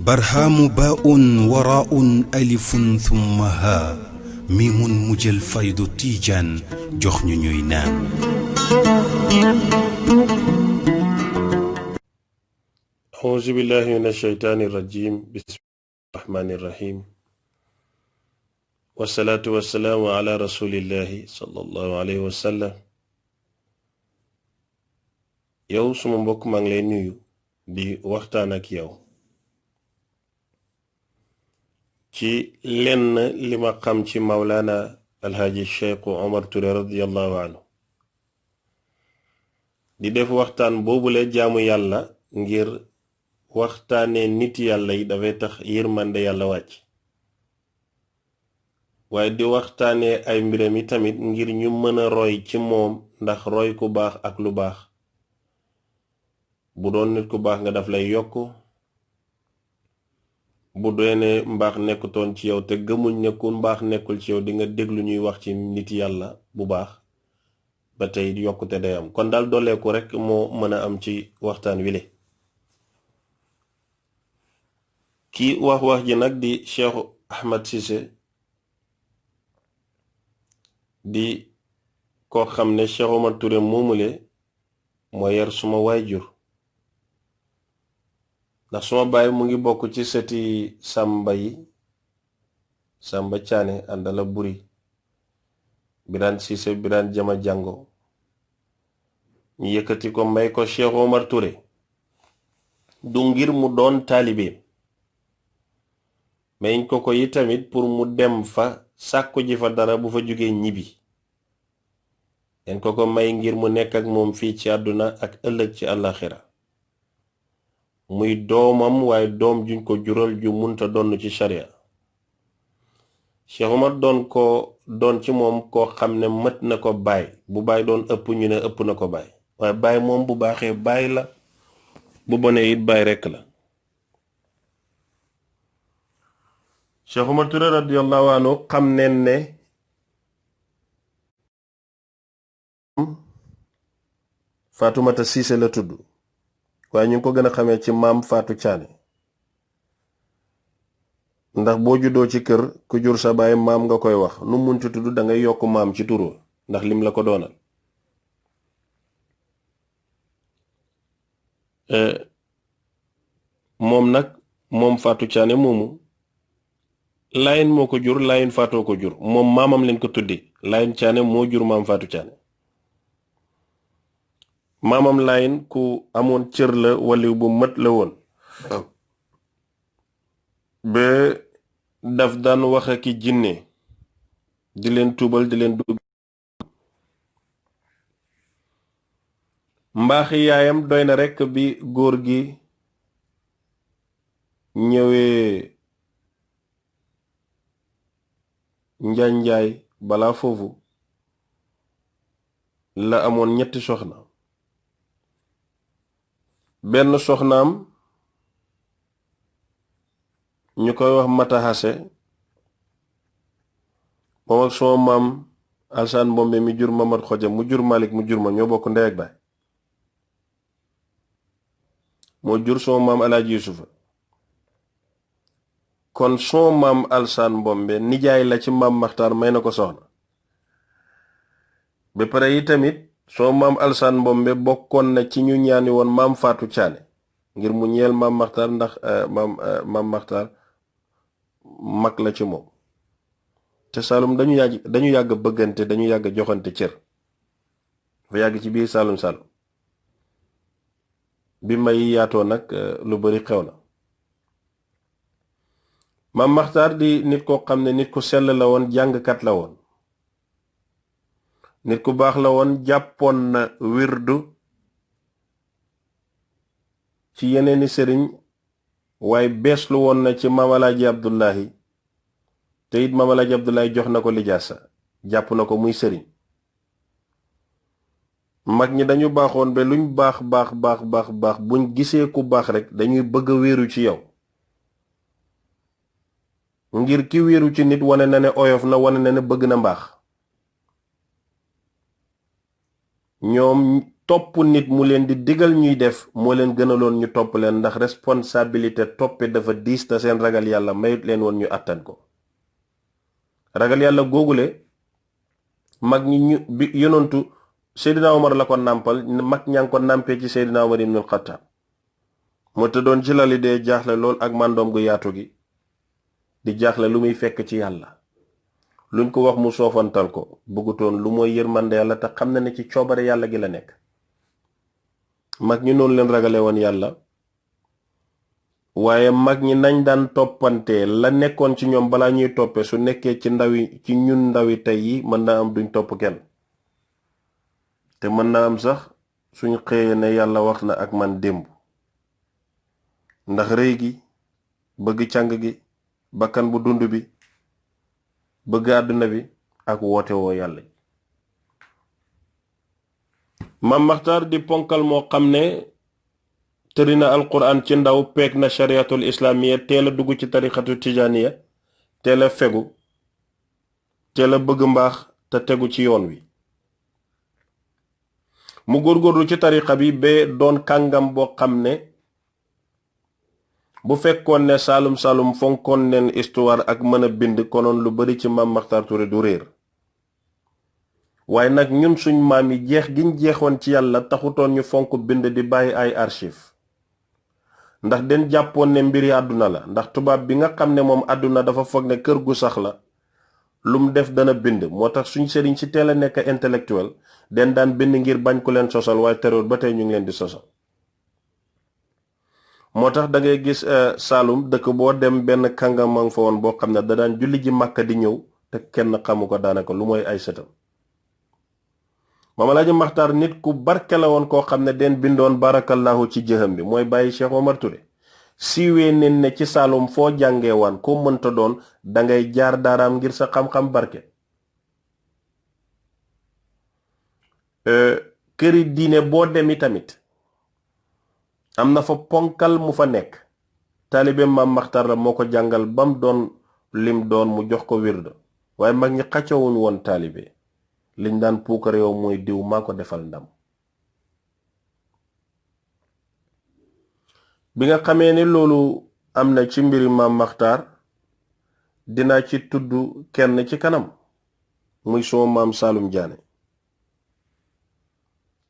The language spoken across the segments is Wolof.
برهام باء وراء ألف ثم ها ميم مجل فيض تيجان جخن نينان. أعوذ بالله من الشيطان الرجيم. بسم الله الرحمن الرحيم، والصلاة والسلام على رسول الله صلى الله عليه وسلم. yow suma mbokk maa ngi lay nuyu di waxtaan ak yow ci lenn li ma xam ci Mawlana Alhaji Cheikh Omar Touré radiyallahu anhu. di def waxtaan boobule jaamu yàlla ngir waxtaane nit yàlla yi dafay tax yërmande yàlla wàcc, waaye di waxtaane ay mbiram yi tamit ngir ñu mën a roy ci moom, ndax roy ku baax ak lu baax bu doon nit ku baax nga daf lay yokk, bu doone mbaax nekkutoon ci yow te gëmuñ ne ku mbaax nekkul ci yow di nga déglu ñuy wax ci nit yàlla bu baax ba tey yokkute day am. kon daal dooleeku rek moo mën a am ci waxtaan wile. kii wax ji nag di Cheikh Ahmed Cissé, di koo xam ne Cheikh Omar Touré moomule moo yar suma waajur, ndax suma baay mu ngi bokk ci seti Samba yi, Samba Caane àndala buri Biraan Cissé Biraan Jama Jàngo, ñu yëkkati ko may ko Cheikh Omar Touré du ngir mu doon taalibeem, mayñ ko yi tamit pour mu dem fa sàkku ji fa dara bu fa jógee ñibbi. den ko may ngir mu nekk ak moom fii ci àdduna ak ëllëg ci àllaxira, muy doomam waaye doom juñ ko jural ju munta donn ci sharia. Cheikh Omar doon ci moom koo xam ne mët na ko baay, bu baay doon ëpp ñu ne ëpp na ko baay, waaye baay moom bu baaxee baay la, bu bonee it baay rekk la. Cheikh Omar Touré radiyallahu anhu xam neen ne Faatumata Siise la tudd, waaye ñu ngi ko gën a xamee ci maam Faatu Caane, ndax boo juddoo ci kër ku jur sa baay maam nga koy wax, nu munti tudd da ngay yokk maam ci turu ndax lim la ko doonal. moom nag moom Faatu Caane moomu Layen moo ko jur, Layen Faatoo ko jur, moom maamam leen ko tuddi. Layen Caane moo jur maam Faatu Caane. maamam Layen ku amoon cër la, waliw bu mat la woon, ba daf daan wax ak jinne di leen tuubal di leen dugg. mbaaxi yaayam doy na rekk bi góor gi ñëwee njaanjaay balaa foofu la amoon ñetti soxna. benn soxnaam ñu koy wax Matahase, moom ak sama maam Alsaan Mbombe mi jur Mamad Xoja mu jur Malik mu jur ma ñoo bokk ndey ak baay, moo jur sama maam Alaaji Yusufa. kon sama maam Alsaan Mbombe nijaay la ci maam Maxtaar, may na ko soxna. ba pare yi tamit sama maam Alsaan Mbombe bokkoon na ci ñu ñaani woon maam Faatu Caane ngir mu ñeel maam Maxtaar, ndax maam Maxtaar mag la ci moom. te Saalum dañu yàgg bëggante, dañu yàgg joxante cër, fa yàgg ci biir Saalum bi may yaatoo nag lu bari xew na. maam Maxtaar di nit koo xam ne nit ku sell la woon, jàngkat la woon, nit ku baax la woon, jàppoon na wirdu ci yeneeni sëriñ, waaye beeslu woon na ci maam Alaaji Abdullahi, te it maam Alaaji Abdullahi jox na ko lijaasa, jàpp na ko muy sëriñ. mag ñi dañu baaxoon ba luñ baax buñ gisee ku baax rek dañuy bëgg a wéeru ci yow, ngir ki wéeru ci nit wane na ne oyof na, wane na ne bëgg na mbaax. ñoom topp nit mu leen di digal ñuy def moo leen gënaloon ñu topp leen, ndax responsabilité toppe dafa diis te seen ragal yàlla mayut leen woon ñu àttan ko. ragal yàlla googule mag ñi ñu bi yonantu Seydina Omar la ko nàmpal, mag ñaa ngi ko nàmpee ci Seydina Omar ibnul Xattaab moo tëddoon ci lali dee jaaxle lool ak màndoom gu yaatu gi di jaaxle lu muy fekk ci yàlla. luñ ko wax mu soofantal ko, bëggutoon lu mooy yërmande yàlla te xam na ne ci coobare yàlla gi la nekk. mag ñi noonu leen ragale woon yàlla, waaye mag ñi nañ daan toppante la nekkoon ci ñoom balaa ñuy toppe su nekkee ci ñun ndawi tey yi mën naa am duñ topp kenn, te mën naa am sax suñ xëyee ne yàlla wax na ak man démb, ndax rëy gi, bëgg càng gi, bakkan bu dund bi, bëgg àdduna bi ak woote woo yàlla. Maam Maxtaar di ponkal moo xam ne tëri na alquran ci ndaw, peeg na shariatul islaamiya, teel a dugg ci tarixatu tijaaniya, teel a fegu, teel a bëgg mbaax te tegu ci yoon wi. mu góorgóorlu ci tarixa bi ba doon kàngam boo xam ne bu fekkoon ne saalum saalum fonkoon neen histoire ak mën a bind, konoon lu bari ci Maam Maxtaar Touré du réer. waaye nag ñun suñ maam yi jeex giñ jeexoon ci yàlla taxutoon ñu fonk bind di bàyyi ay archive, ndax den jàppoon ne mbiri àdduna la, ndax tubaab bi nga xam ne moom àdduna dafa foog ne kër gu sax la, lum def dana bind. moo tax suñ sëriñ si teel a nekk intellectuel den daan bind ngir bañ ku leen sosal, waaye terewul ba tey ñu ngi leen di sosal. moo tax da ngay gis Saalum dëkk boo dem benn kàngamang fa woon boo xam ne da daan julli ji Màkka di ñëw te kenn xamu ko daanaka lu mooy ay sëtam. Maam Alaaji Maxtaar nit ku barke la woon koo xam ne den bindoon barakallahu ci jëxam bi, mooy bàyyi Cheikh Omar Touré. siiwee nen ne ci Saalum foo jàngee waan ko mënta doon dangay jaar daaraam ngir sa xam-xam barke. këri diine boo demi tamit am na fa ponkal mu fa nekk, taalibe Maam Maxtaar la moo ko jàngal bam doon lim doon, mu jox ko wirdo. waaye mag ñi xaccawuñ woon taalibe, liñ daan puukareewoo mooy diw maa ko defal ndam. bi nga xamee ne loolu am na ci mbiri Maam Maxtaar, dinaa ci tudd kenn ci kanam, muy suma maam Saalum Jaane.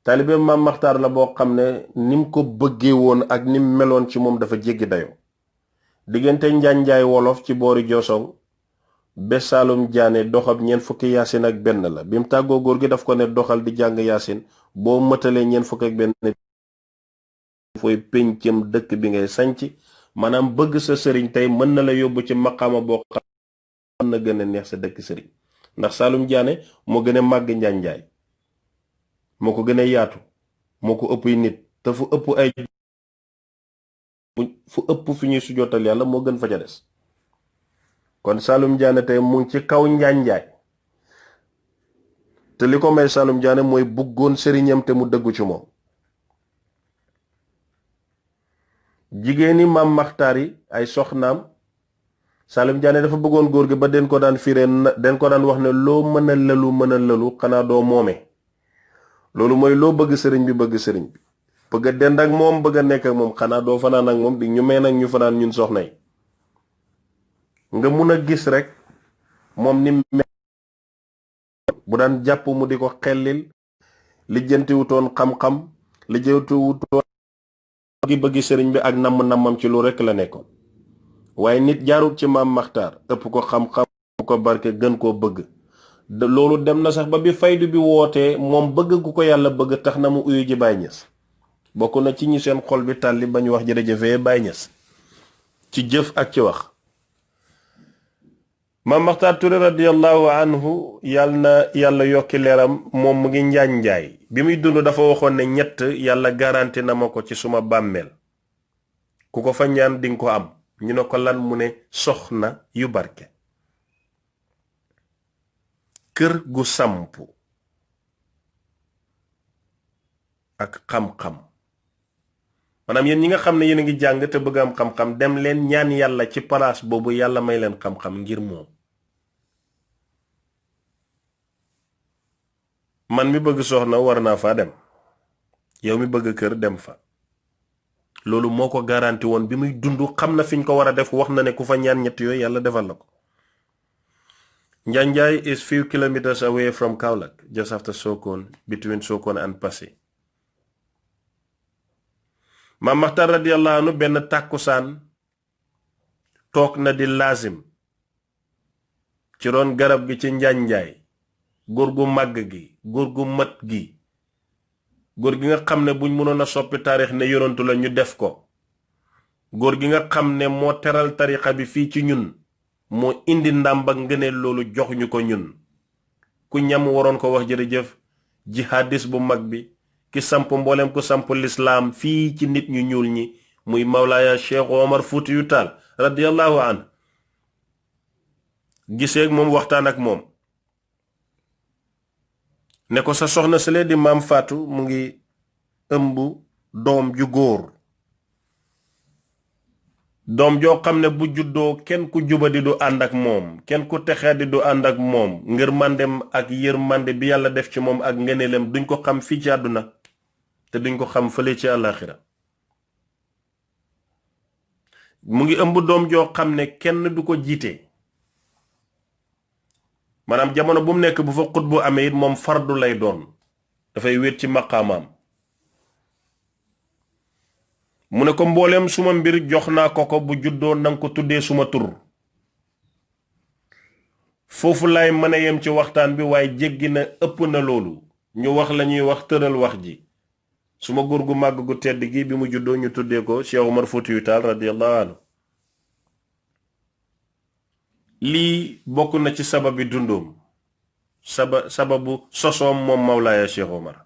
taalibe Maam Maxtaar la boo xam ne nim ko bëggee woon ak nim meloon ci moom dafa jéggi dayoo. diggante njaanjaay wolof ci boori Josong be Saalum Jaane doxab ñeent fukki yaasin ak benn la. bi mu tàggoo góor gi daf ko ne doxal di jàng yaasin, boo mëtalee ñeent fukk ak benn fooy péncam dëkk bi ngay sanc. maanaam bëgg sa sëriñ tey mën na la yóbbu ci maqaama boo xam mën na gën a neex sa dëkk sëriñ, ndax Saalum Jaane moo gën a màgg njaanjaay, moo ko gën a yaatu, moo ko ëpp nit, te fu ëpp fi ñuy sujootal yàlla moo gën fa ca des. kon Saalum Jaane tey mu ngi ci kaw njaanjaay, te li ko may Saalum Jaane mooy bëggoon sëriñam te mu dëggu ci moom. jigéeni Maam Maxtaar yi ay soxnaam, Saalum Jaane dafa bëggoon góor gi ba den ko daan firee, den ko daan wax ne loo mën a lëlu xanaa doo moome. loolu mooy loo bëgg sëriñ bi bëgg a dend ak moom, bëgg a nekk ak moom, xanaa doo fanaan ak moom di ñu may nag ñu fanaan ñun soxna yi. nga mun a gis rek moom ni bu daan jàpp mu di ko xellil, lijjantiwutoon xam-xam, lijjantiwutoon bëggi sëriñ bi ak namm-nammam ci lu rekk la nekkoon. waaye nit jaarut ci Maam Maxtaar ëpp ko xam-xam, ko barke, gën koo bëgg. loolu dem na sax ba bi faydu bi wootee moom bëgg gu ko yàlla bëgg tax na mu uyu ji Baay Ñas. bokk na ci ñi seen xol bi tàlli ba ñu wax jërëjëfee Baay Ñas ci jëf ak ci wax. Maam Maxtaar Touré radiyallahu anhu yàlla na yàlla yokki leeram, moom mu ngi njaanjaay. bi muy dund dafa waxoon ne ñett yàlla garanti na ma ko ci suma bàmmeel, ku ko fa ñaan dinga ko am. ñu ne ko lan? mu ne soxna yu barke, kër gu sampu ak xam-xam. maanaam yéen ñi nga xam ne yéen a ngi jàng te bëgg am xam-xam, dem leen ñaan yàlla ci palaas boobu yàlla may leen xam-xam ngir moom. man mi bëgg soxna war naa faa dem yow mi bëgg kër dem fa loolu moo ko garanti woon bi muy dund xam na fi ñu ko war a def wax na ne ku fa ñaan ñett yooyu yàlla defal la ko. Njanjay is few kilometers away from Kaolack just after Sokone between Sokone and Passy. Maam Maxtar radiyallahu anhu benn tàkkusaan toog na di lazim ci ron garab gi ci Njanjay góor gu màgg gi góor gu mat gi góor gi nga xam ne buñ mënoon a soppi taarix ne yonantu la ñu def ko góor gi nga xam ne moo teral tarixa bi fii ci ñun moo indi ndàmb ak ngëneel loolu jox ñu ko ñun ku ñam waroon ko wax jërëjëf jihadis bu mag bi ki samp mboolem ku samp lislaam fii ci nit ñu ñuul ñi muy Mawlaaya Cheikh Omar Fuutiyu Taal radiyallahu an giseeg moom waxtaan ak moom ne ko sa soxna sële di maam Faatu mu ngi ëmb doom ju góor doom joo xam ne bu juddoo kenn ku jubadi du ànd ak moom kenn ku texeedi du ànd ak moom ngir mandem ak yërmande bi yàlla def ci moom ak ngeneelem duñ ko xam fii ci àdduna te duñ ko xam fële ci àllaaxira mu ngi ëmb doom joo xam ne kenn du ko jiite maanaam jamono bu mu nekk bu fa xut bu amee it moom fardu lay doon dafay wéet ci maqaamaam mu ne ko mbooleem suma mbir jox naa ko bu juddoo nanga ko tuddee suma tur foofu lay mën a yem ci waxtaan bi waaye jéggi na ëpp na loolu ñu wax lañuy wax tëral wax ji suma góor gu màgg gu tedd gi bi mu juddoo ñu tuddee ko Cheikh Omar Foutiyou Tall radiyallahu anhu lii bokk na ci sababi dundoom sababu sosoom moom Mawlaaya Cheikh Omar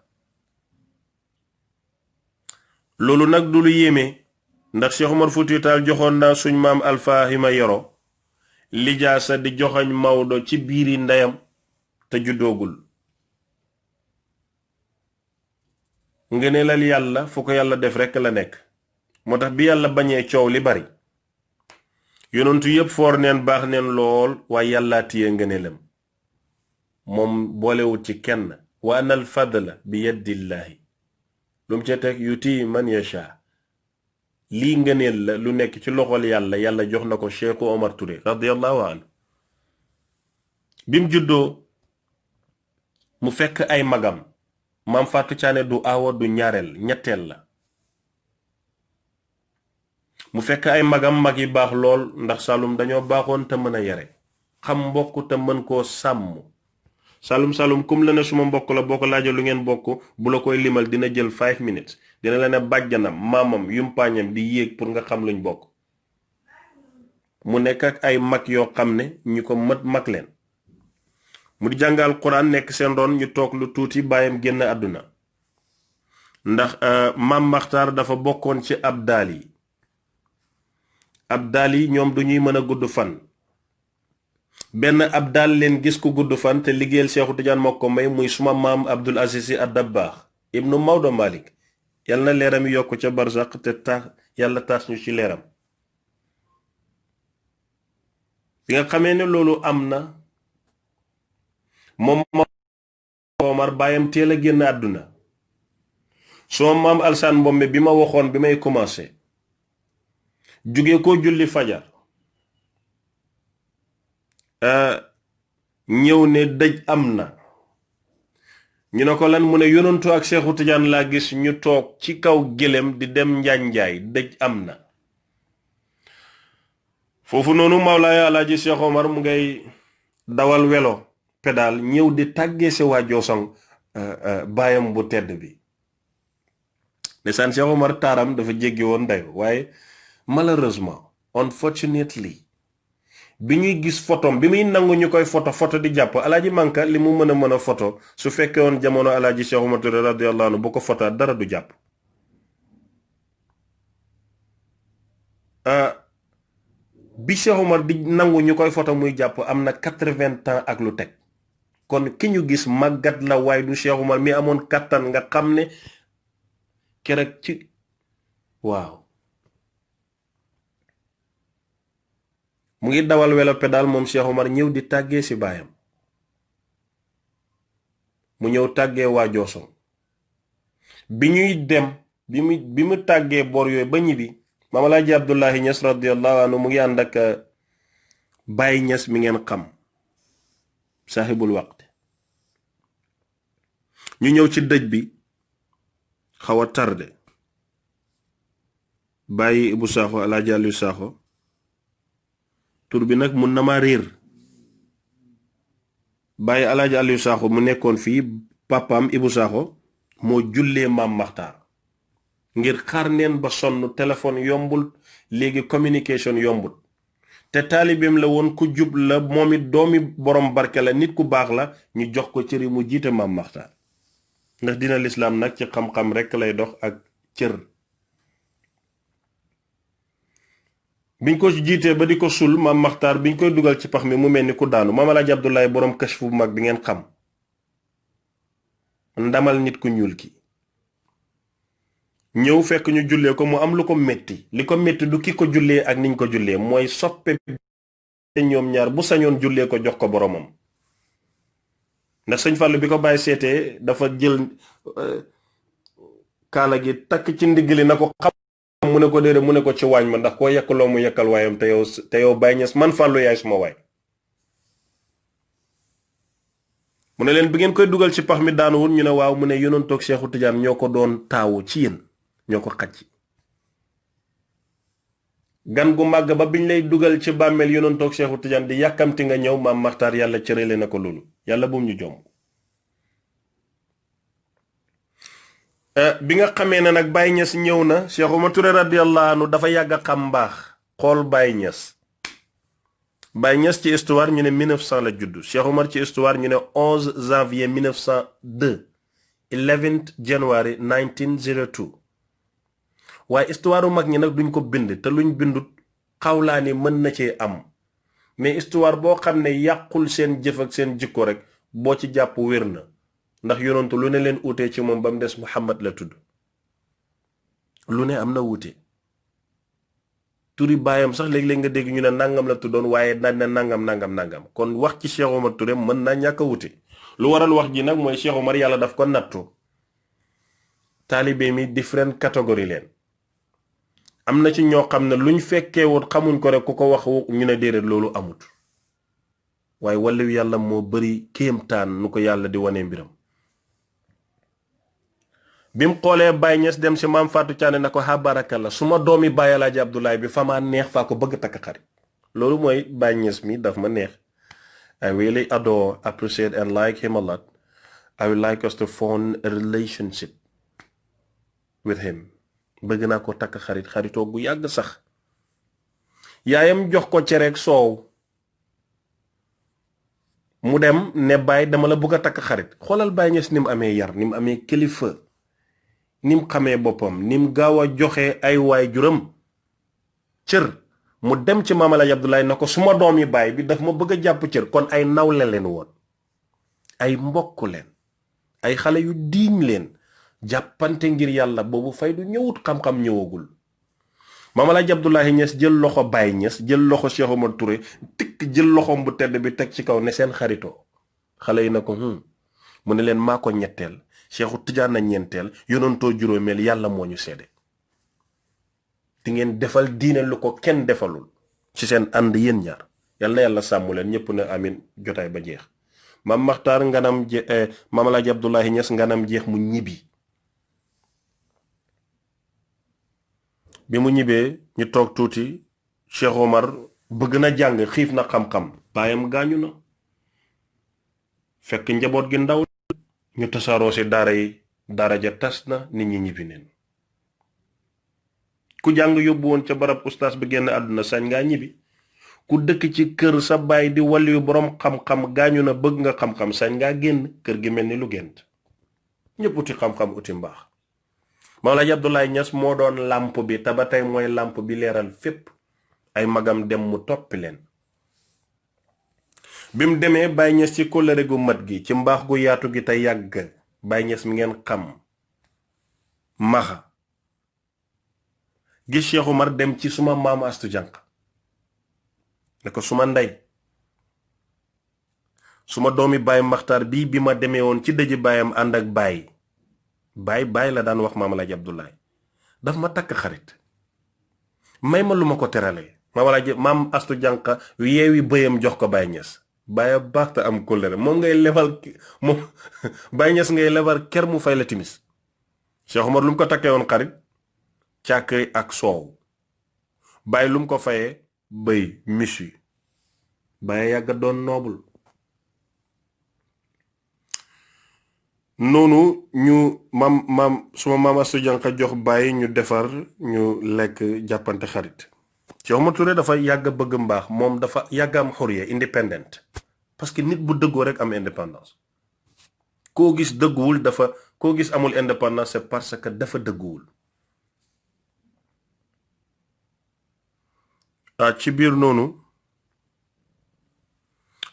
loolu nag du lu yéeme ndax Cheikh Omar Foutiyou Tall joxoon naa suñ maam Alfaahima Yoro lijaasa di joxañ Maodo ci biiri ndeyam te juddoogul ngëneelal yàlla fu ko yàlla def rekk la nekk moo tax bi yàlla bañee coow li bari yonentu yépp foor neen baax neen lool waaye yàllaa tiye ngëneelam moom boolewut ci kenn wa anal fadla bi yaddillaahi lu mu ca teg yuti man yasha lii ngëneel la lu nekk ci loxol yàlla yàlla jox na ko Cheikh Omar Touré radiyallahu anhu bim juddoo mu fekk ay magam maam Fatou Thiané du aawa du ñaareel ñetteel la mu fekk ay magam mag yi baax lool ndax Saloum dañoo baaxoon te mën a yare xam mbokk te mën koo sàmm Saloum kum la ne suma mbokk la boo ko laajee lu ngeen bokk bu la koy limal dina jël 5 minutes dina la ne bàjjanam maamam yumpaañam di yéeg pour nga xam luñ bokk mu nekk ak ay mag yoo xam ne ñu ko mët mag leen mu di jàngal Quran nekk seen ron ñu toog lu tuuti baayam génn àdduna ndax maam Maxtaar dafa bokkoon ci abdaal yi ñoom du ñuy mën a gudd fan benn abdaal leen gis ku gudd fan te liggéeyal Seexu Tijaan moo ko may muy suma maam Abdul Aziz Sy ad-Dabbaax ibnu Maodo Malick yal na leeram yokk ca barzaq te tax yàlla taas ñu ci leeram bi nga xamee ne loolu am na moom Omar baayam teel a génn àdduna soo maam Alsaan Mbombe bi ma waxoon bi may commencé jóge ko julli fajar ñëw ne dëj am na ñu ne ko lan mu ne yonantu ak Seexu Tijaan laa gis ñu toog ci kaw gélém di dem Njaanjaay dëj am na foofu noonu Mawlaaya Alaaji Cheikh Omar mu ngay dawal welo pédal ñëw di tàggee si waa Joosong baayam bu tedd bi ndeysaan Cheikh Omar taaram dafa jéggi woon dayo waaye malheureusement unfortunately bi ñuy gis photom bi muy nangu ñu koy photo di jàpp Alaaji Manka li mu mën a photo su fekkee woon jamono Alaaji Cheikh Omar Touré radiyallahu anhu bu ko photo dara du jàpp bi Cheikh Omar di nangu ñu koy photo muy jàpp am na 80 ans ak lu teg kon ki ñu gis màggat la waaye du Cheikh Omar mi amoon kattan nga xam ne keroog ci waaw mu ngi dawal welo pédal moom Cheikh Omar ñëw di tàggee si baayam mu ñëw tàggee waa Jooson bi ñuy dem bi mu tàggee bor yooyu ba ñibbi Maam Alaaji Abdullahi Ñas radiyallahu anhu mu ngi ànd ak Baay Ñas mi ngeen xam saaxibul waqt ñu ñëw ci dëj bi xaw a tarde Baay Ibu Saaxo Alaaji Aliou Saaxo tur bi nag mun na ma réer Baay Alaaji Aliou Saaxo mu nekkoon fii papaam Ibu Saaxo moo jullee Maam Maxtaar ngir xaar neen ba sonn téléphone yombul léegi communication yombul te taalibeem la woon ku jub la moom it doomi borom barke la nit ku baax la ñu jox ko cëri mu jiite Maam Maxtaar ndax dina lislaam nag ci xam-xam rekk lay dox ak cër biñ ko jiitee ba di ko sul Maam Maxtaar biñ koy dugal ci pax mi mu mel ni ku daanu Maam Alaaji Abdoulaye borom kashfu bu mag bi ngeen xam ndamal nit ku ñuul ki ñëw fekk ñu jullee ko mu am lu ko metti li ko metti du ki ko jullee ak niñ ko jullee mooy soppe te ñoom ñaar bu sañoon jullee ko jox ko boromam ndax sëñ Fàllu bi ko bàyyi seetee dafa jël kaala gi takk ci ndigg li na ko xam mu ne ko déedéet mu ne ko ci waañ ma ndax koo yekkaloo mu yekkal waayam te yow Baay Ñas man Fàllu yaay suma waay mu ne leen bi ngeen koy dugal ci pax mi daanuwul ñu ne waaw mu ne yonentoog Seexu Tijaan ñoo ko doon taawu ci yéen ñoo ko xacc gan gu màgg ba biñ lay dugal ci bàmmeel yonentoog Seexu Tijaan di yàkkamti nga ñëw Maam Maxtaar yàlla cërale na ko loolu yàlla bum ñu jomb bi nga xamee ne nag Baay Ñas ñëw na Cheikh Oumar Touré radiyallahu anhu dafa yàgg a xam mbaax xool Baay Ñas Baay Ñas ci histoire ñu ne 1900 la juddu Cheikh Oumar ci histoire ñu ne 11 janvier 1902 11 January 1902 waaye histoire u mag ñi nag duñ ko bind te luñ bindut xawlaa ni mën na cee am mais histoire boo xam ne yàqul seen jëf ak seen jikko rek boo ci jàpp wér na ndax yonantu lu ne leen uutee ci moom ba mu des Muhammad la tudd lu ne am na wuute turi baayam sax léeg-léeg nga dégg ñu ne nangam la tuddoon waaye daan na nangam kon wax ci Cheikh Oumar Touré mën naa ñàkk a wuute lu waral wax ji nag mooy Cheikh Oumar yàlla daf ko nattu taalibe mi different catégorie leen am na ci ñoo xam ne luñ fekkee wut xamuñ ko rek ku ko wax ñu ne déedéet loolu amut waaye wàllu yàlla moo bari kéemtaan nu ko yàlla di wane mbiram bi mu xoolee Baay Ñas dem si Maam Fatou Thiané na ko baraka la su ma doomi Baay Alaaji Abdoulaye bi fa maa neex faa ko bëgg takk xarit loolu mooy Baay Ñas mi daf ma neex I really adore, appreciate and like him a lot. I would like us to form a relationship with him. Bëgg naa ko takk xaritoo gu yàgg sax yaayam jox ko cereeg soow mu dem ne Baay dama la bëgg a takk xarit xoolal Baay Ñas ni mu amee yar ni mu amee kilifa ni mu xamee boppam ni mu gaaw a joxe ay waajuram cër mu dem ci Maam Alaaji Abdoulaye na ko suma doomi baay bi daf ma bëgg a jàpp cër kon ay nawle leen woon ay mbokk leen ay xale yu diiñ leen jàppante ngir yàlla boobu fay du ñëwut xam-xam ñëwagul Maam Alaaji Abdoulaye Ñas jël loxo Baay Ñas jël loxo Cheikh Oumar Touré tikk jël loxoom bu tedd bi teg ci kaw ne seen xaritoo xale yi na ko mu ne leen maa ko ñetteel Cheikhu Tijaan na ñeenteel yonantoo juróomeel yàlla moo ñu seede di ngeen defal diine lu ko kenn defalul ci seen ànd yéen ñaar yal na yàlla sàmmu leen ñëpp ne amin jotaay ba jeex Maam Maxtaar nganam Maam Alaaji Abdoulaye Ñas nganam jeex mu ñibbi bi mu ñibbee ñu toog tuuti Cheikh Oumar bëgg na jàng xiif na xam-xam baayam gaañu na fekk njaboot gi ndaw ñu tasaaroo si daara yi daara ja tas na nit ñi ñibbi neen ku jàng yóbbu woon ca barab ustaas bi génn àdduna sañ ngaa ñibbi ku dëkk ci kër sa baay di waliyu boroom xam-xam gaañu na bëgg nga xam-xam sañ ngaa génn kër gi mel ni lu gént ñëpp uti xam-xam uti mbaax Maam Alaaji Abdoulaye Ñas moo doon làmp bi te ba tey mooy làmp bi leeral fépp ay magam dem mu toppi leen bi mu demee Baay Ñas ci kóllëre gu mat gi ci mbaax gu yaatu gi te yàgg Baay Ñas mi ngeen xam maxa gis Cheikh Oumar dem ci suma maamu Astu Jànq ne ko suma ndey suma doomi baay Maxtaar bii bi ma demee woon ci dëji baayam ànd ak baay la daan wax maam Alaaji Abdoulaye daf ma takk xarit may ma lu ma ko teralee maam Astu Jànqa yeewi bëyam jox ko Baay Ñas Baay baax te am kóllëre moom ngay lebal moom Baay Ñas ngay lebal ker mu fay la timis Cheikh Omar lu mu ko takkee woon xarit càkkri ak soow Baay lu mu ko fayee bëy misu Baay yàgga doon noobul noonu ñu suma maam Astu Jànqa jox Baay ñu defar ñu lekk jàppante xarit Cheikh Omar Touré dafa yàgg bëgg mbaax moom dafa yàgg am xuriya indépendant parce que nit bu dëggoo rek am indépendance koo gis dëgguwul koo gis amul indépendance c'est parce que dafa dëgguwul ci biir noonu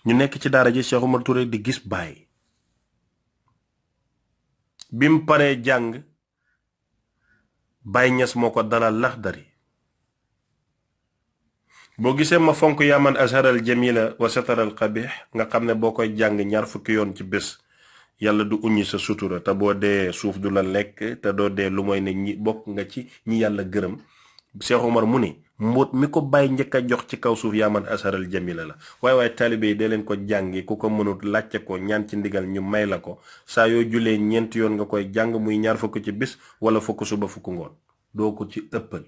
ñu nekk ci daara ji Cheikh Omar Touré di gis Baay bi mu paree jàng Baay Ñas moo ko dalal Laxdari boo gisee ma fonk yaaman azharal jamila wa sataral qabih nga xam ne boo koy jàng 20 yoon ci bés yàlla du uññi sa sutura te boo dee suuf du la lekk te doo dee lu mooy ne ñi bokk nga ci ñi yàlla gërëm Cheikh Omar mu ni mbóot mi ko Baay njëkk a jox ci kaw suuf yaaman azharal jamila la waaye taalibe yi dee leen ko jàngi ku ko mënut laajte ko ñaan ci ndigal ñu may la ko saa yoo julee 4 yoon nga koy jàng muy 20 ci bés wala fukk suba fukk ngoon doo ko ci ëppal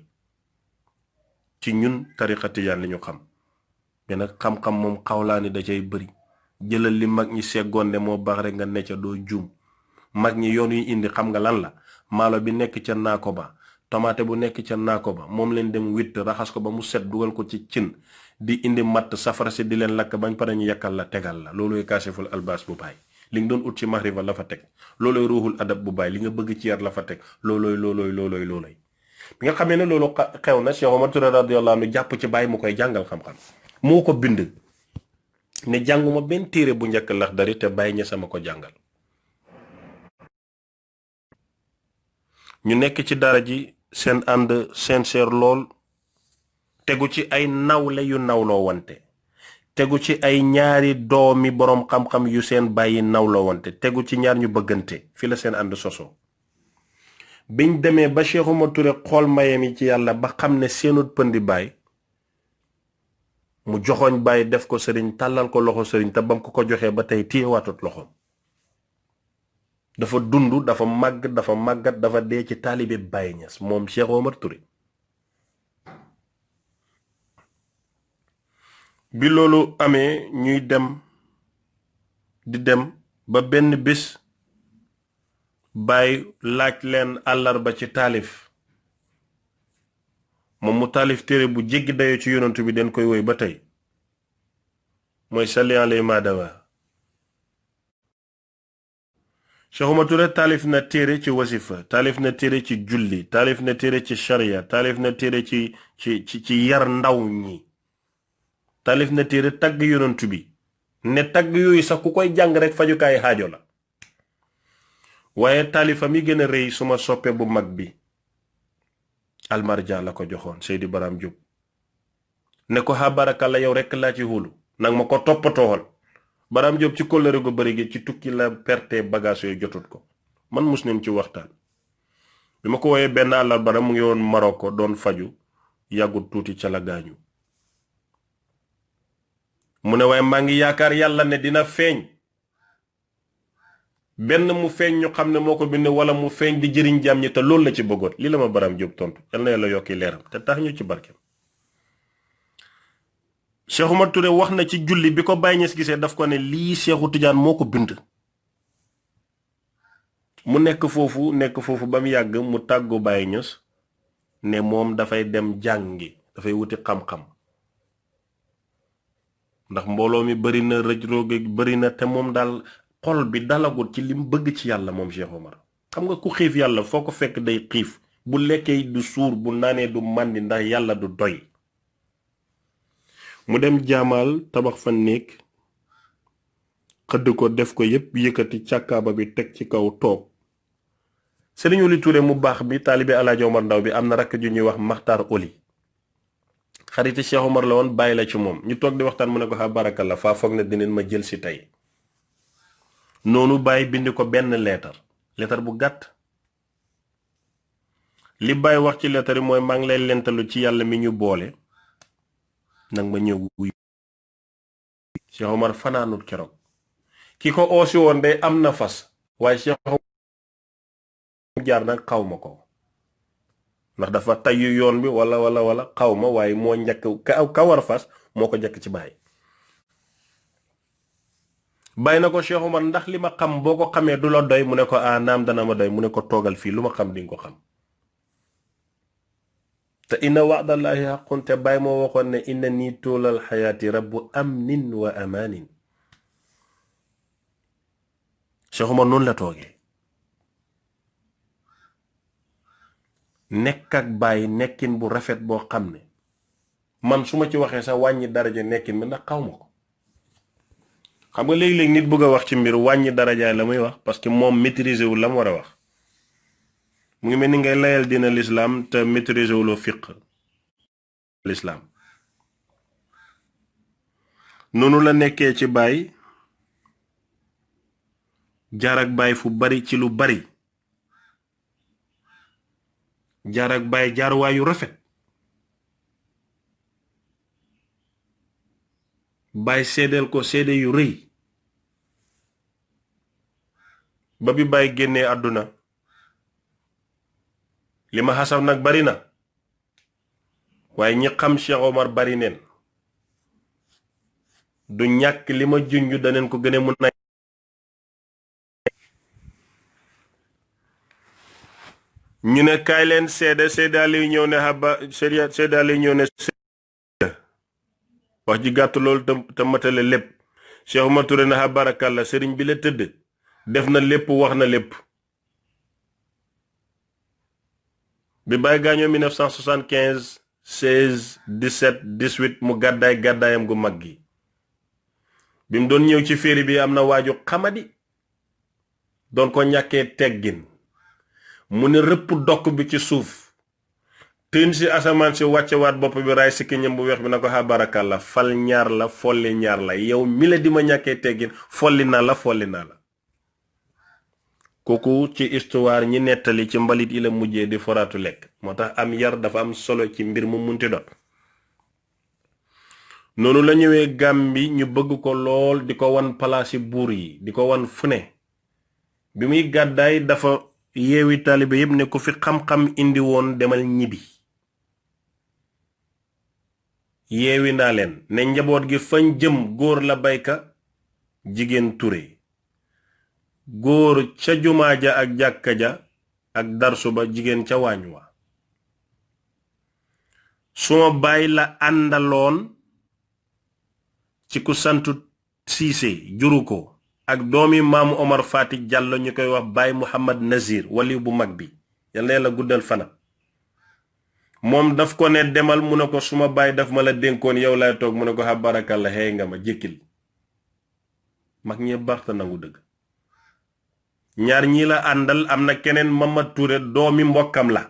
ci ñun tariqa tijaan li ñu xam mais nag xam-xam moom xawlaani da cay bëri jëlal li mag ñi seggoon de moo baax rek nga ne ca doo juum mag ñi yoon yu indi xam nga lan la maalo bi nekk ca naako ba tomate bu nekk ca naako ba moom leen dem witt raxas ko ba mu set dugal ko ci cin di indi matt safara si di leen lakk bañ pare ñu yakkal la tegal la looloy kaasiful albaas bu Baay li nga doon ut ci maxrifa la fa teg looloy ruuxul adab bu Baay li nga bëgg ci yar la fa teg looloy bi nga xamee ne loolu xew na Cheikh Omar Touré radiyallahu anhu jàpp ci Baay mu koy jàngal xam-xam moo ko bind ne jànguma benn téere bu njëkk Laxdari te Baay Ñas sama ko jàngal ñu nekk ci dara ji seen ànd sincère lool tegu ci ay nawle yu nawloo wante tegu ci ay ñaari doomi boroom xam-xam yu seen bàyyi nawloo wante tegu ci ñaar ñu bëggante fi la seen ànd sosoo biñ demee ba Cheikh Omar Touré xool mayam yi ci yàlla ba xam ne seenut pëndi Baay mu joxoñ Baay def ko sëriñ tàllal ko loxo sëriñ te bam ko joxee ba tey téyewaatut loxoom dafa dund dafa màggat dafa dee ci taalibe Baay Ñas moom Cheikh Omar Touré bi loolu amee ñuy dem di dem ba benn bés Baay laaj leen àllarba ci taalif moom mu taalif téere bu jéggi dayoo ci yonantu bi den koy woy ba tey mooy salli alayhi ma dawa Cheikh Omar Touré taalif na téere ci wasifa taalif na téere ci julli taalif na téere ci sharia taalif na téere ci yar ndaw ñi taalif na téere tagg yonantu bi ne tagg yooyu sax ku koy jàng rek fajukaay xaajo la waaye taalifam yi gën a rëy suma soppe bu mag bi almarja la ko joxoon Seydi Baram Diop ne ko ha barakalla yow rekk laa ci xulu nag ma ko toppatoowal Baram Diop ci kóllëre gu bari gi ci tukki la perte bagage yooyu jotut ko man mus nañ ci waxtaan bi ma ko woowee benn àllarba mu ngi woon Maroko doon faju yàggut tuuti ca la gaañu mu ne waaye maa ngi yaakaar yàlla ne dina feeñ benn mu feeñ ñu xam ne moo ko bind wala mu feeñ di jëriñ jaam ñi te loolu la ci bëggoon lii la ma Baram Diop tontu yal na yàlla yokki leeram te tax ñu ci barkeem Cheikh Omar Touré wax na ci julli bi ko Baay Ñas gisee daf ko ne lii Seexu Tijaan moo ko bind mu nekk foofu ba mu yàgg mu tàggu Baay Ñas ne moom dafay dem jàngi dafay wuti xam-xam ndax mbooloo mi bari na rëj rooge bari na te moom daal xol bi dalagut ci lim bëgg ci yàlla moom Cheikh Omar xam nga ku xiif yàlla foo ko fekk day xiif bu lekkee du suur bu naanee du màndi ndax yàlla du doy mu dem jaamaal tabax fa néeg xëdd ko def ko yépp yëkkati càkkaaba bi teg ci kaw toog Sëriñ Oli Touré mu baax bi taalibe Alaaji Omar Ndaw bi am na rakk ju ñuy wax Maxtaar Oli xariti Cheikh Omar la woon bàyyi la ci moom ñu toog di waxtaan mu ne ko xa baraka la faa foog ne dinañ ma jël si tey noonu Baye bind ko benn leetar bu gàtt. li Baye wax ci leetar yi mooy maa ngi lay lentalu ci yàlla mi ñu boole nag ma ñëw wuyu. Cheikh Omar fanaanut keroog ki ko oosi woon day am na fas waaye Cheikh Omar jaar nag xaw ma ko ndax dafa tayyu yoon bi wala xaw ma waaye moo njëkk ka war fas moo ko njëkk ci Baye. Baye na ko Cheikh Omar ndax li ma xam boo ko xamee du la doy mu ne ko naam dana ma doy mu ne ko toogal fii lu ma xam di nga ko xam. te inna wa'dallahi haqqun te Baye moo waxoon ne inna nii tuulal xayaati rabbu amnin wa amaanin. Cheikh Omar noonu la toogee nekk ak Baye nekkin bu rafet boo xam ne man su ma ci waxee sax wàññi daraja nekkin mi ndax xaw ma ko. xam nga léegi-léegi nit bëgg a wax ci mbir wàññi darajaay la muy wax parce que moom maîtriser wul la mu war a wax. mu ngi mel ni ngay layal dina l'islam te maîtriser wuloo fiq l'islam. noonu la nekkee ci Baye jaar ak Baye fu bari ci lu bari jaar ak Baye jaaruwaayu rafet. Baye seedeel ko seede yu rëy ba bi Baye génnee àdduna. li ma xasab nag bari na waaye ñi xam Cheikh Omar bari neen du ñàkk li ma junj daneen ko gën a mun na. ñu ne kaay leen seede Aliou ñëw ne seede Aliou ñëw ne wax ji gàtt loolu te matale lépp. Cheikh Omar Touré na barakalla sëriñ bi la tëdd def na lépp wax na lépp. bi Baye gaañoo 1975 16 17 18 mu gàddaayam gu mag gi. bi mu doon ñëw ci féeri bi am na waaju xamadi doon ko ñàkkee teggin mu ne rëpp dokk bi ci suuf teen si asamaan si wàccewaat bopp bi raay sikkiñam bu weex bi na ko barakalla fal ñaar la folli ñaar la yow mi la di ma ñàkkee teggin folli naa la. kooku ci histoire ñi nettali ci mbalit yi la mujjee di foraatu lekk moo tax am yar dafa am solo ci mbir mu munti doon. noonu la ñëwee Gàmbi ñu bëgg ko lool di ko wan palaasi buur yi di ko wan fu ne bi muy gàddaay dafa yeewi taalibe yépp ne ko fi xam-xam indi woon demal ñibbi. yeewi naa leen ne njaboot gi fañ jëm góor la bayka jigéen Touré. góor ca jumaa ja ak jàkka ja ak darsu ba jigéen ca waañ wa. suma baay la àndaloon ci ku santu Siise juru ko ak doomi maamu Omar Fati Diallo ñu koy wax Baye Muhammad Nazir wali bu mag bi yal na Yàlla guddal fana. moom daf ko ne demal mu ne ko suma baay daf ma la dénkoon yow lay toog mu ne ko barakalla xëy nga ma jékkil. mag ñee baaxta nangu dëgg. ñaar ñi la àndal am na keneen Mamad Touré doomi mbokkam la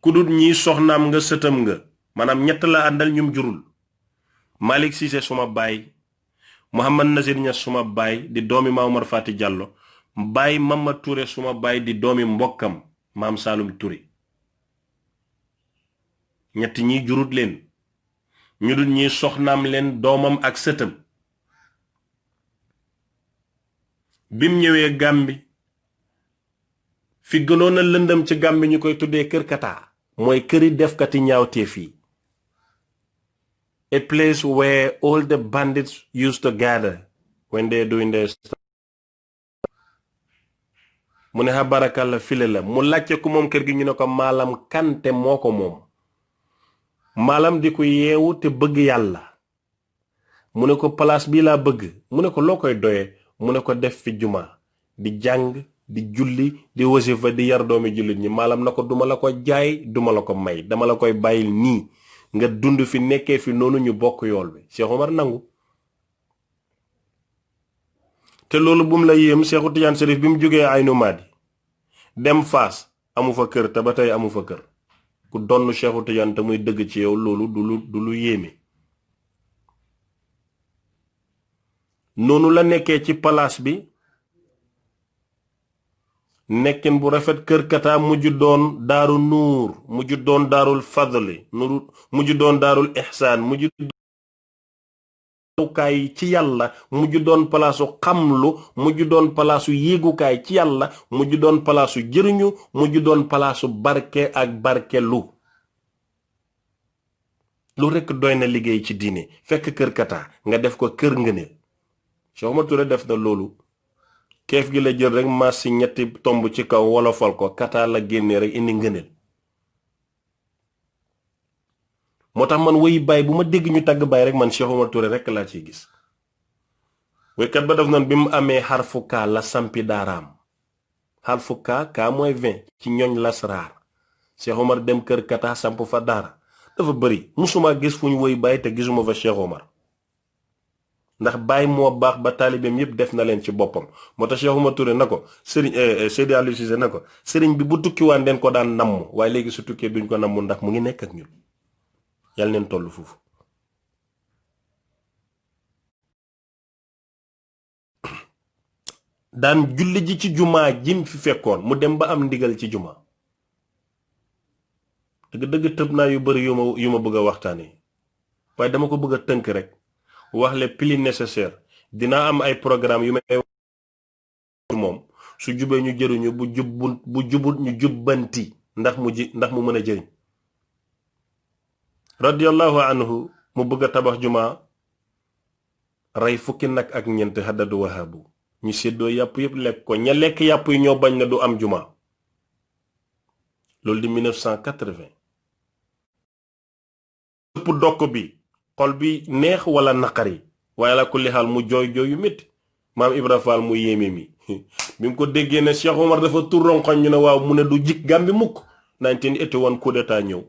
ku dut ñi soxnaam nga sëtam nga maanaam ñett la àndal ñum jurul. Malick Cissé suma baay Mouhamad Nazir Niass suma baay di doomi maam Omar Fati Diallo baay Mamad Touré suma baay di doomi mbokkam maam Saalum Touré. ñett ñi jurut leen ñu dut ñi soxnaam leen doomam ak sëtam. bim ñëwee Gàmbi fi gënoon a lëndëm ci Gàmbi ñu koy tuddee kër Kata mooy këri defkati ñaawteef yi. a place where all the bandits used to gather when they doing their stuff. mu ne barakalla file la mu laajte ku moom kër gi ñu ne ko maalam kante moo ko moom. maalam di ko yeewu te bëgg yàlla mu ne ko place bii laa bëgg mu ne ko loo koy doyee mu ne ko def fi juma di jàng di julli di wasifa di yar doomi jullit ñi maalam na ko duma la ko jaay duma la ko may dama la koy bàyyil nii nga dund fi nekkee fi noonu ñu bokk yool bi. Cheikh Omar nangu te loolu bu mu la yéem Cheikhu Tidiane Chérif bi mu jógee Aynu Maadi dem Faas amu fa kër te ba tey amu fa kër. ku donn Cheikhu Tidiane te muy dëgg ci yow loolu du lu yéeme. noonu la nekkee ci palaas bi nekkin bu rafet Kër Kata mujj doon daaru nuur mujj doon daarul fadli mujj doon daarul ihsaan mujj kaay ci yàlla mujj doon palaasu xamlu mujj doon palaasu yéegukaay ci yàlla mujj doon palaasu jëriñu mujj doon palaasu barke ak barkelu lu rekk doy na liggéey ci diine fekk Kër Kata nga def ko kër ngëneel Cheikh Omar Touré def na loolu keef gi la jël rek maas si ñetti tomb ci kaw wolofal ko Kata la génnee rek indi ngëneel moo tax man woy baay bu ma dégg ñu tagg baay rek man Cheikh Omar Touré rek laa ciy gis woykat ba def noonu bi mu amee xarfu kaa la sampi daaraam xarfu kaa mooy 20 ci ñooñ lasraar Cheikh Omar dem Kër Kata samp fa daara dafa bëri musuma gis fu ñu woy baay te gisuma fa Cheikh Omar ndax baay moo baax ba taalibeem yépp def na leen ci boppam moo tax Cheikh Omar Touré na ko sëriñ Seydi Aliou Cissé na ko sëriñ bi bu tukkiwaan den ko daan namm waaye léegi su tukkee duñ ko namm ndax mu ngi nekk ak ñun yàlla neen toll foofu daan julli ji ci jumaa jim fi fekkoon mu dem ba am ndigal ci jumaa dëgg tëb naa yu bari yu ma bëgg a waxtaane waaye dama ko bëgg a tënk rek wax le plus nécessaire dinaa am ay programme yu may moom su jubee ñu jëruñu bu jubut ñu jubbanti ndax mu mën a jëriñ radiyallahu anhu mu bëgg a tabax jumaa rey fukki nag ak ñeent haddadu wahabu ñu séddoo yàpp yëpp lekk ko ña lekk yàpp yi ñoo bañ na du am jumaa loolu di 1980 ëpp dokk bi xol bi neex wala naqari waaye la kulli xaal mu jooy yu métti maam Ibra Fall mu yéeme mi bi mu ko déggee ne Cheikh Omar dafa tur ronkoñ ñu ne waaw mu ne du jik Gàmbi mukk 1981 coup d'état ñëw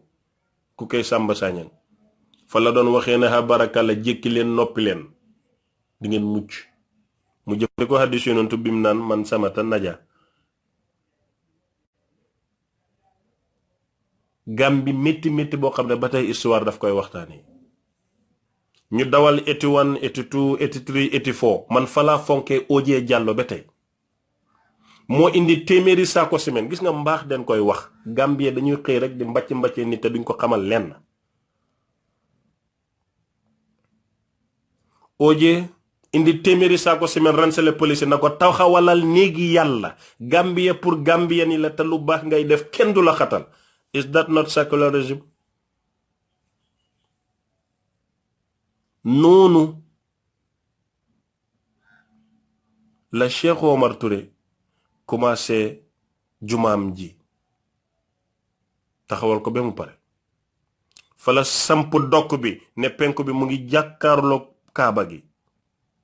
ku koy Samba Sagnang fa la doon waxee ne ha barakalla jékki leen noppi leen di ngeen mucc mu jëfe ko hadiis Yonent bi mu naan man samata naja Gàmbi métti boo xam ne ba tey histoire daf koy waxtaane ñu dawal 81 82 83 84 man fa laa fonkee Oje Diallo ba tey moo indi téeméeri saako semaine gis nga mbaax den koy wax Gambie dañuy xëy rek di mbàccee nit te duñ ko xamal lenn Oje indi téeméeri saako semaine ransale police na ko taxawalal néegi yàlla Gambie pour Gambien yi la te lu baax ngay def kenn du la xatal is that not secularism noonu la Cheikh Omar Touré commencé jumaam ji taxawal ko ba mu pare fa la samp dokk bi ne penku bi mu ngi jàkkaarloo kaaba gi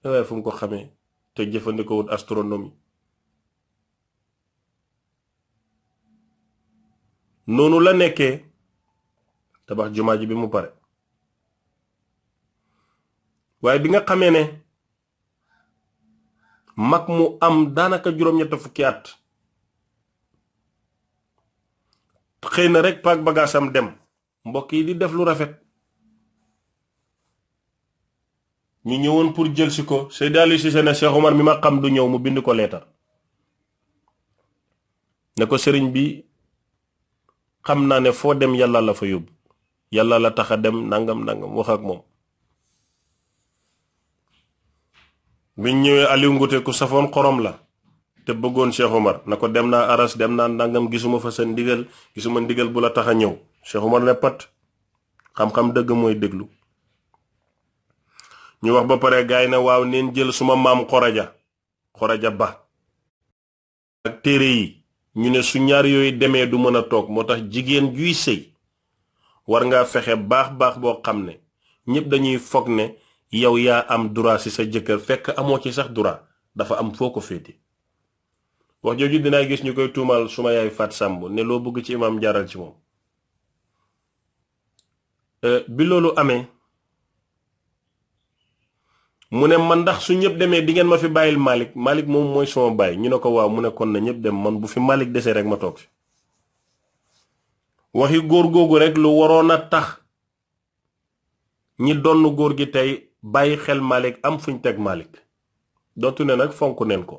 waaye fu mu ko xamee te jëfandikoo wut astronomie noonu la nekkee tabax jumaa ji bi mu pare waaye bi nga xamee ne mag mu am daanaka juróom-ñett fukki at xëy na rek paak bagaasam dem mbokk yi di def lu rafet ñu ñëwoon pour jël si ko Seydi Aliou Cissé ne Cheikh Omar mi ma xam du ñëw mu bind ko leetar ne ko sëriñ bi xam naa ne foo dem yàlla la fa yóbbu yàlla la tax a dem nangam wax ak moom biñ ñëwee Aliou Ngouté ku safoon xorom la te bëggoon Cheikh Omar na ko dem naa aras dem naa nangam gisuma fa sa ndigal gisuma ndigal bu la tax a ñëw Cheikh Omar ne pat xam-xam dëgg mooy déglu ñu wax ba pare gaay na waaw neen jël suma maam xoraja ba ak téere yi ñu ne su ñaar yooyu demee du mën a toog moo tax jigéen juy sëy war ngaa fexe baax boo xam ne ñëpp dañuy foog ne yow yaa am droit ci sa jëkkër fekk amoo ci sax droit dafa am foo ko féete wax jooju dinaa gis ñu koy tuumaal suma yaay Fat Samb ne loo bëgg ci imam jaaral ci moom bi loolu amee mu ne man ndax su ñëpp demee di ngeen ma fi bàyyil Malick moom mooy sama baay ñu ne ko waaw mu ne kon na ñëpp dem man bu fi Malick desee rek ma toog fi waxi góor googu rek lu waroon a tax ñi donn góor gi tey bàyyi xel Malick am fuñ teg Malick dontu ne nag fonk neen ko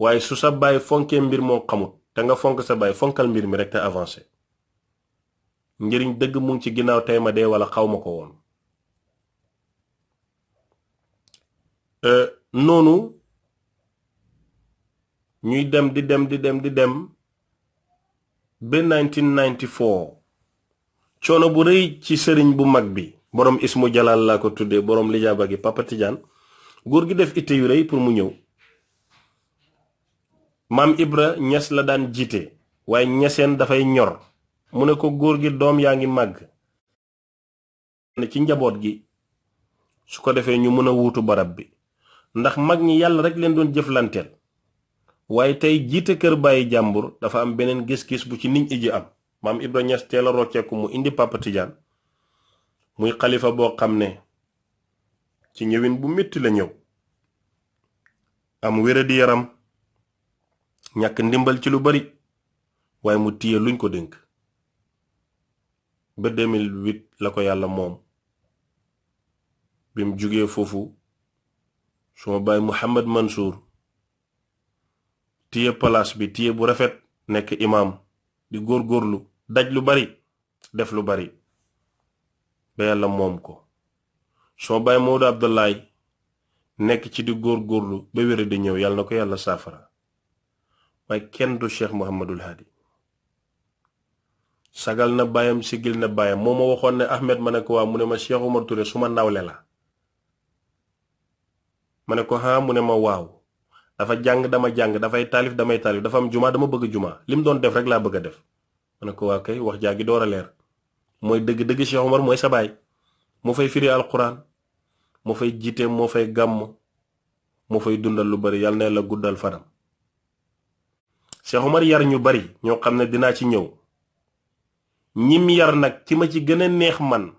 waaye su sa baay fonkee mbir moo xamut te nga fonk sa baay fonkal mbir mi rek te avancé njëriñ dëgg mu ngi ci ginnaaw tey ma dee wala xaw ma ko woon. noonu ñuy dem di dem ba 1994 coono bu rëy ci sëriñ bu mag bi borom ismu jalal laa ko tuddee borom lijaaba gi Papa Tidiane góor gi def itte yu rëy pour mu ñëw. maam Ibra ñes la daan jiite waaye ñeseen dafay ñor mu ne ko góor gi doom yaa ngi màgg ci njaboot gi su ko defee ñu mën a wuutu barab bi ndax mag ñi yàlla rek leen doon jëflanteel waaye tey jiite kër bàyyi jàmbur dafa am beneen gis-gis bu ci nit ñi ji am. maam Ibra ñes teel a rocceeku mu indi Papa Tidiane muy xalifa boo xam ne ci ñëwin bu metti la ñëw am wéradi yaram ñàkk ndimbal ci lu bari waaye mu téye luñ ko dénk ba 2008 la ko yàlla moom bi mu jugee foofu suma baay Mouhamed Mansour téye palaas bi téye bu rafet nekk imaam di góorgóorlu daj lu bari def lu bari ba yàlla moom ko suma baay Maodo Abdoulaye nekk ci di góorgóorlu ba wéra di ñëw yàlla na ko yàlla saafara waaye kenn du Cheikh Mouhamadul Hadi sagal na baayam sigil na baayam moo ma waxoon ne Ahmed ma ne ko waa mu ne ma Cheikh Omar Touré su ma nawle la ma ne ko haa mu ne ma waaw dafa jàng dama jàng dafay taalif damay taalif dafa am jumaa dama bëgg jumaa lim doon def rek laa bëgg a def ma ne ko waa kay wax jaa gi door a leer mooy dëgg-dëgg Cheikh Omar mooy sa baay moo fay firi alquran moo fay jiite moo fay gàmm moo fay dundal lu bari yàlla na la guddal fanam. Cheikh Omar yar ñu bari ñoo xam ne dinaa ci ñëw ñim yar nag ci ma ci gën a neex man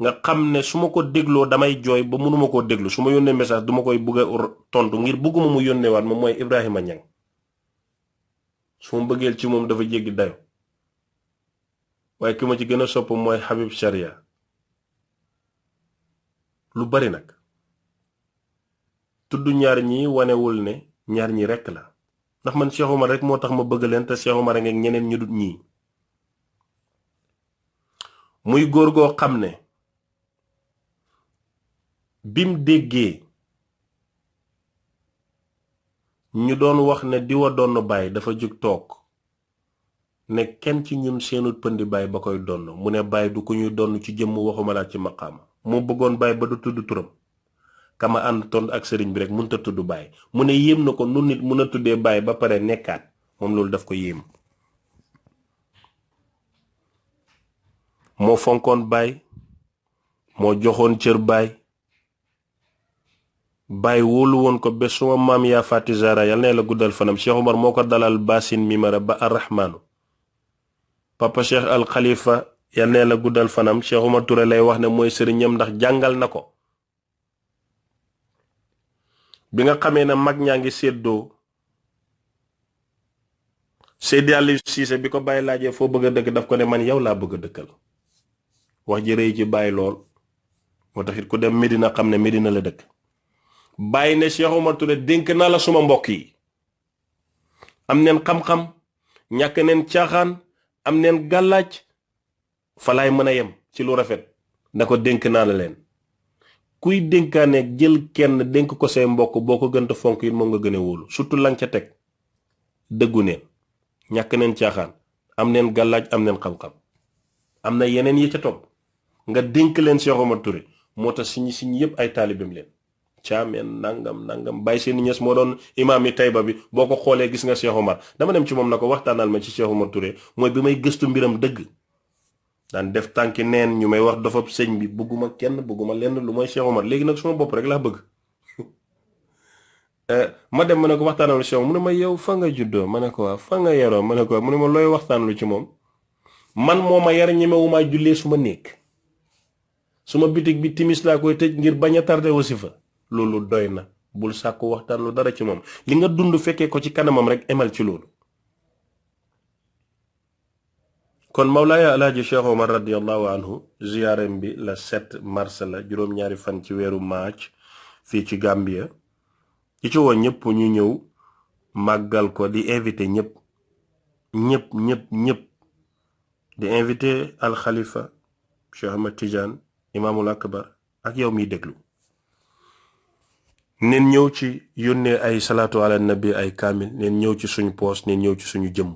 nga xam ne su ma ko dégloo damay jooy ba mënuma koo déglu su ma yónnee message duma koy bugg a tontu ngir bugguma mu yónnee waat ma mooy Ibrahima Ñang su ma bëggeel ci moom dafa jéggi dayo waaye ki ma ci gën a sopp mooy Habib Sharia lu bari nag tudd ñaar ñi wanewul ne ñaar ñi rekk la ndax man Cheikh Omar rek moo tax ma bëgg leen te Cheikh Omar a ngeeg ñeneen ñu dut ñii muy góor goo xam ne bim déggee ñu doon wax ne diwa doon bàyyi dafa jug toog ne kenn ci ñun seenut pëndi bàyyi ba koy donn mu ne bàyyi du ko ñuy donn ci jëmm waxuma laa ci maqaama moo bëggoon bàyyi ba du tudd turam kama ànd ton ak sëriñ bi rek mënta tudd bàyyi mu ne yéem na ko nu nit mun a tuddee bàyyi ba pare nekkaat moom loolu daf ko yéem moo fonkoon bàyyi moo joxoon cër bàyyi wóolu woon ko ba suma maam yaa Fati Zara yal na la guddal fanam Cheikh Omar moo ko dalal basin mimara ba arrahmaanu papa Cheikh al Khalifa yal na la guddal fanam Cheikh Omar Touré lay wax ne mooy sëriñam ndax jàngal na ko bi nga xamee ne mag ñaa ngi séddoo Seydi Aliou Cissé bi ko bàyyi laajee foo bëgg a dëkk daf ko ne man yow laa bëgg a dëkkal wax ji rëy ci bàyyi lool moo tax it ku dem Medina xam ne Medina la dëkk bàyyi ne Cheikh Omar Touré dénk naa la suma mbokk yi am neen xam-xam ñàkk neen caaxaan am neen gàllaaj falaay mën a yem ci lu rafet na ko dénk naa la leen kuy dénkaane jël kenn dénk ko say mbokk boo ko gën a fonk it moom nga gën a wóolu surtout lang ca teg dëggu neen ñàkk neen caaxaan am neen gàllaaj am neen xam-xam am na yeneen yi ca topp nga dénk leen Cheikh Omar Touré moo tax siñi yépp ay taalibam leen caameen nangam bàyyi seen ñes moo doon imaam yi Tayba bi boo ko xoolee gis nga Cheikh Omar dama dem ci moom na ko waxtaanal ma ci Cheikh Omar Touré mooy bi may gëstu mbiram dëgg daan def tànki neen ñu may wax dofab sëñ bi bëgguma kenn bëgguma lenn lu mooy Cheikh Omar léegi nag suma bopp rek laa bëgg ma dem ma ne ko waxtaanal lu Cheikh mu ne ma yow fa nga juddoo ma ne ko waa fa nga yaroo ma ne ko mu ne ma looy waxtaan lu ci moom man moo ma yar ñemewumaa jullee suma néeg suma bitig bi timis laa koy tëj ngir bañ a tardé wasifa loolu doy na bul sàkku waxtaan lu dara ci moom li nga dund fekkee ko ci kanamam rek emal ci loolu kon Mawlaaya Alaaji Cheikh Omar radiyallahu anhu ziyaarem bi la 7 mars la juróom-ñaari fan ci weeru maaj fii ci Gambia ci ci woo ñëpp ñu ñëw màggal ko di invité ñëpp di invité al Khalifa Cheikh Ahmed Tidiane Imamul Akbar ak yow miy déglu neen ñëw ci yónnee ay salaatu ala nabi ay kaamil neen ñëw ci suñu poos neen ñëw ci suñu jëmm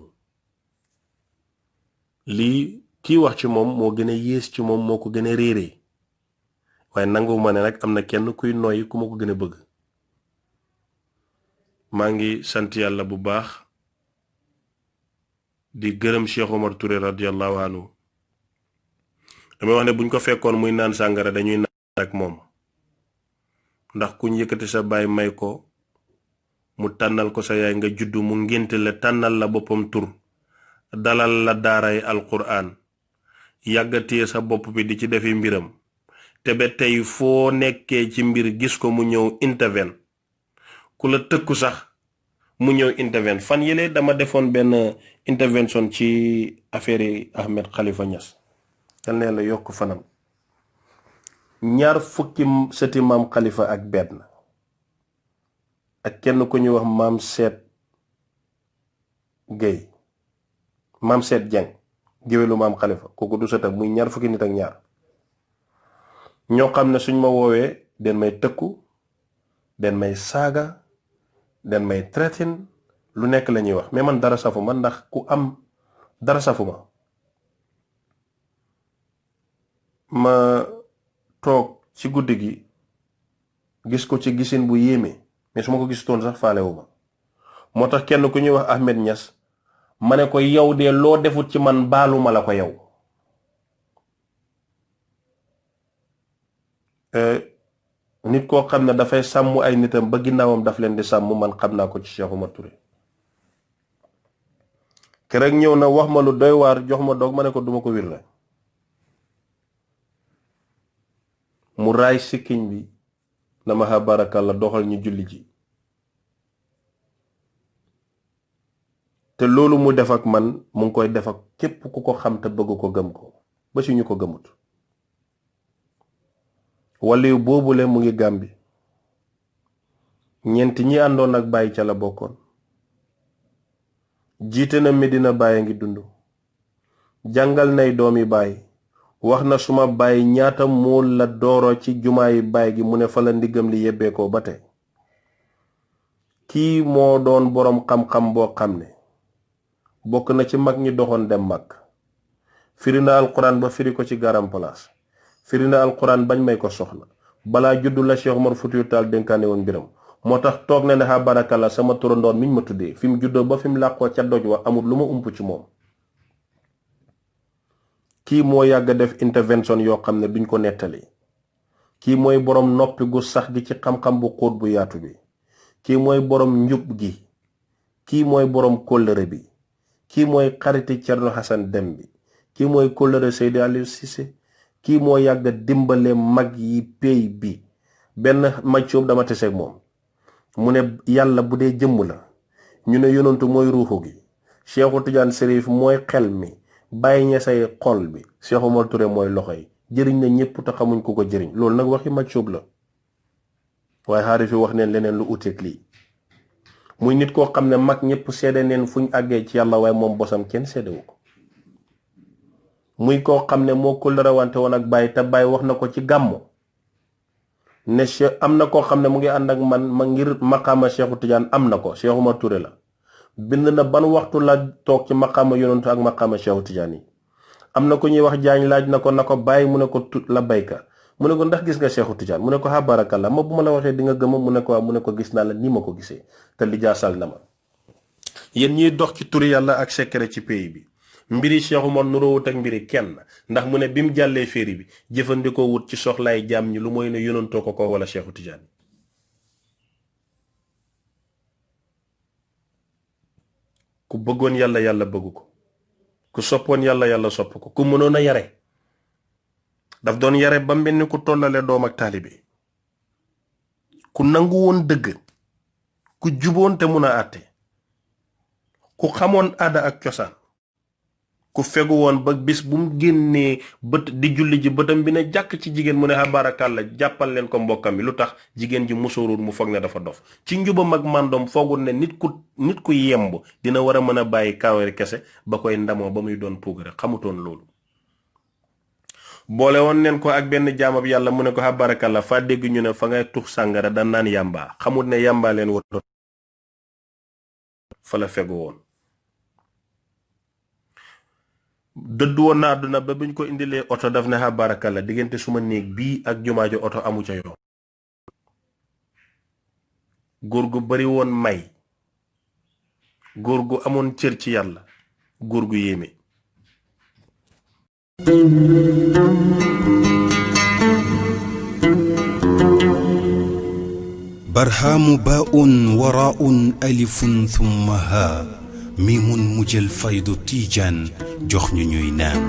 lii kii wax ci moom moo gën a yées ci moom moo ko gën a réeree waaye nanguwuma ne nag am na kenn kuy noyyi ku ma ko gën a bëgg maa ngi sant yàlla bu baax di gërëm Cheikh Omar Touré radiyallahu anhu damay wax ne buñ ko fekkoon muy naan sàngara dañuy naan ak moom ndax kuñ yëkkati sa baay may ko mu tànnal ko sa yaay nga juddu mu ngénte la tànnal la boppam tur dalal la daaray alquran yàggatee sa bopp bi di ci defi mbiram te ba tey foo nekkee ci mbir gis ko mu ñëw intervene ku la tëkku sax mu ñëw intervene fan yële dama defoon benn intervention ci affaire yi Ahmed Khalifa Niass yal na la yokk fanam 20 sëti maam Khalifa ak benn ak kenn ku ñuy wax maam Seet Gueye maam Seet Dieng géwélu maam Khalifa kooku du sëtam muy 20 nit ak ñaar ñoo xam ne suñ ma woowee den may tëkku den may saaga den may threaten lu nekk la ñuy wax mais man dara safuma ndax ku am dara safuma ma toog ci guddi gi gis ko ci gisin bu yéeme mais su ma ko gisutoon sax faalewuma moo tax kenn ku ñuy wax Ahmed Niass ma ne ko yow de loo defut ci man baaluma la ko yow nit koo xam ne dafay sàmm ay nitam ba ginnaawam daf leen di sàmm man xam naa ko ci Cheikh Omar Touré keroog ñëw na wax ma lu doy waar jox ma doog ma ne ko duma ko wir la mu raay sikkiñ bi na ma ha barakalla doxal ñu julli ji te loolu mu def ak man mu ngi koy def ak képp ku ko xam te bëgg ko gëm ko ba ci ñu ko gëmut waliyu boobule mu ngi Gàmbi ñeenti ñi àndoon ak Baay ca la bokkoon jiite na Medina Baay a ngi dund jàngal nay doomi Baay wax na suma baay ñaata mool la dooro ci jumaayi baay gi mu ne fa la ndiggam li yebbeekoo ba tey kii moo doon boroom xam-xam boo xam ne bokk na ci mag ñi doxoon dem mag firi na alquran ba firi ko ci garam place firi na alquran bañ may ko soxna balaa juddu la Cheikh Omar Foutiyou Tall dénkaane woon mbiram moo tax toog na ne ha barakalla sama turandoon miñ ma tuddee fi mu juddoo ba fi mu làqoo ca doj wa amul lu ma ump ci moom kii moo yàgg def intervention yoo xam ne duñ ko nettali kii mooy boroom noppi gu sax gi ci xam-xam bu xóot bu yaatu bi kii mooy boroom njub gi kii mooy boroom kóllëre bi kii mooy xariti Cerno Hasan Dem bi kii mooy kóllëre Seydi Aliou Cissé kii moo yàgg dimbale mag yi pey bi benn maccoob dama teseeg moom mu ne yàlla bu dee jëmm la ñu ne yonantu mooy ruuxu gi Cheikhu Tidiane Serif mooy xel mi bàyyi ña say xol bi Cheikh Omar Touré mooy loxo yi jëriñ na ñëpp te xamuñ ku ko jëriñ loolu nag waxi maccoob la waaye xaari fi wax neen leneen lu uteeg lii muy nit koo xam ne mag ñëpp seede neen fuñ àggee ci yàlla waaye moom bosam kenn seedewu ko muy koo xam ne moo ko lërawante woon ak Baay te Baay wax na ko ci gàmmu ne am na koo xam ne mu ngi ànd ak man ma ngir maqaama Cheikhu Tidiane am na ko Cheikh Omar Touré la bind na ban waxtu la toog ci maqaama yonantu ak maqaama Cheikhu Tidiane yi am na ko ñuy wax jaañ laaj na ko bàyyi mu ne ko la bayka mu ne ko ndax gis nga Cheikhu Tidiane mu ne ko ha barakalla ma bu ma la waxee di nga gëma mu ne ko waaw mu ne ko gis naa la ni ma ko gisee te li jaasal na ma yéen ñiy dox ci turi yàlla ak secret ci pays bi mbiri Cheikh Omar nuroowut ak mbiri kenn ndax mu ne bi mu jàllee féeri bi jëfandikoo wut ci soxlaay jaam ñi lu mooy ne yonantoo ko wala Cheikhu Tidiane ku bëggoon yàlla yàlla bëggu ko ku soppoon yàlla yàlla sopp ko ku mënoon a yare daf doon yare ba mel ni ku tollale doom ak taalibe ku nangu woon dëgg ku juboon te mun a àtte ku xamoon aada ak cosaan ku fegu woon ba bis bu mu génnee bët di julli ji bëtam bi ne jàkk ci jigéen mu ne barakalla jàppal leen ko mbokkam mi lu tax jigéen ji musóorul mu foog ne dafa dof ci njubam ak màndoom foogul ne nit ku yemb dina war a mën a bàyyi kaawari kese ba koy ndamoo ba muy doon puugare xamutoon loolu boole woon neen ko ak benn jaamab yàlla mu ne ko barakalla faa dégg ñu ne fa ngay tux sàngara da naan yàmbaa xamut ne yàmbaa leen wato fa la fegu woon dëdd woon na àdduna ba buñ ko indilee oto daf ne barakalla diggante suma néeg bii ak jumaajo oto amu ca yoon góor gu bari woon may góor gu amoon cër ci yàlla góor gu yéeme barhaamu baa'un waraa'un alifun thumma haa miimun mujjal faydu tiijaan jox ñu ñuy naan